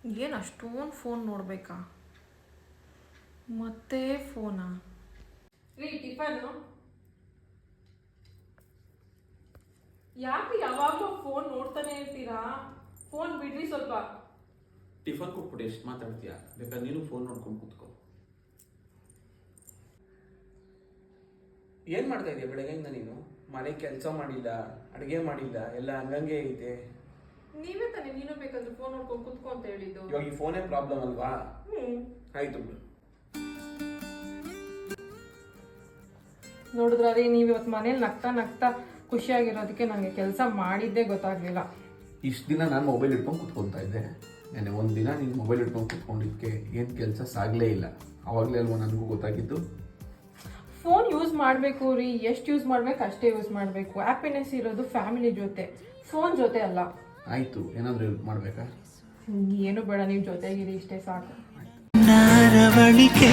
ಏನು ಅಷ್ಟೊಂದು ಫೋನ್ ನೋಡಬೇಕಾ? ಮತ್ತೆ ಫೋನಾ? ರೀ ಟಿಫನ್ನು ಯಾಕೆ ಯಾವಾಗಲೂ ಫೋನ್ ನೋಡ್ತಾನೆ ಇರ್ತೀರಾ? ಫೋನ್ ಬಿಡ್ರಿ ಸ್ವಲ್ಪ. ಟಿಫನ್ ಕೊಟ್ಬಿಟ್ಟು ಎಷ್ಟು ಮಾತಾಡ್ತೀಯಾ? ಬೇಕಾದ್ರೆ ನೀನು ಫೋನ್ ನೋಡ್ಕೊಂಡು ಕೂತ್ಕೋ. ಏನು ಮಾಡ್ತಾ ಇದೆಯಾ ಬೆಳಗ್ಗೆಯಿಂದ ನೀನು? ಮನೆ ಕೆಲಸ ಮಾಡಿಲ್ಲ, ಅಡುಗೆ ಮಾಡಿಲ್ಲ, ಎಲ್ಲ ಹಂಗಂಗೆ ಐತೆ. ನೀವೇ ತಾನೇ ನೀನು ಬೇಕಾದ್ರೆ ಫೋನ್ ನೋಡ್ಕೊಂಡು ಕೂತ್ಕೊ ಅಂತ ಹೇಳಿದ್ದು. ಇವಾಗ ಈ ಫೋನೇ ಪ್ರಾಬ್ಲಮ್ ಅಲ್ವಾ? ಆಯ್ತು ಬಿಡು. ನೋಡಿದ್ರ ರೀ, ನೀವು ಇವತ್ತು ಮನೇಲಿ ನಗ್ತಾ ನಗ್ತಾ ಖುಷಿಯಾಗಿರೋದಕ್ಕೆ ನನಗೆ ಕೆಲಸ ಮಾಡಿದ್ದೇ ಗೊತ್ತಾಗ್ಲಿಲ್ಲ. ಇಷ್ಟು ದಿನ ನಾನು ಮೊಬೈಲ್ ಇಟ್ಕೊಂಡು ಕೂತ್ಕೊತಾ ಇದ್ದೆ. ನೆನ್ನೆ ಒಂದು ದಿನ ನೀನು ಮೊಬೈಲ್ ಇಟ್ಕೊಂಡು ಕೂತ್ಕೊಂಡಿದ್ದಕ್ಕೆ ಏನು ಕೆಲಸ ಸಾಗಲೇ ಇಲ್ಲ. ಅವಾಗಲೇ ಅಲ್ವಾ ನನಗೂ ಗೊತ್ತಾಗಿದ್ದು. ಫೋನ್ ಯೂಸ್ ಮಾಡಬೇಕು ರೀ, ಎಷ್ಟು ಯೂಸ್ ಮಾಡ್ಬೇಕು ಅಷ್ಟೇ ಯೂಸ್ ಮಾಡಬೇಕು. ಹ್ಯಾಪಿನೆಸ್ ಇರೋದು ಫ್ಯಾಮಿಲಿ ಜೊತೆ, ಫೋನ್ ಜೊತೆ ಅಲ್ಲ. ಆಯಿತು, ಏನಾದರೂ ಹೆಲ್ಪ್ ಮಾಡಬೇಕಾ? ಏನು ಬೇಡ, ನೀವು ಜೊತೆಗಿರಿ, ಇಷ್ಟೇ ಸಾಕು. ನಾರವಳಿಕೆ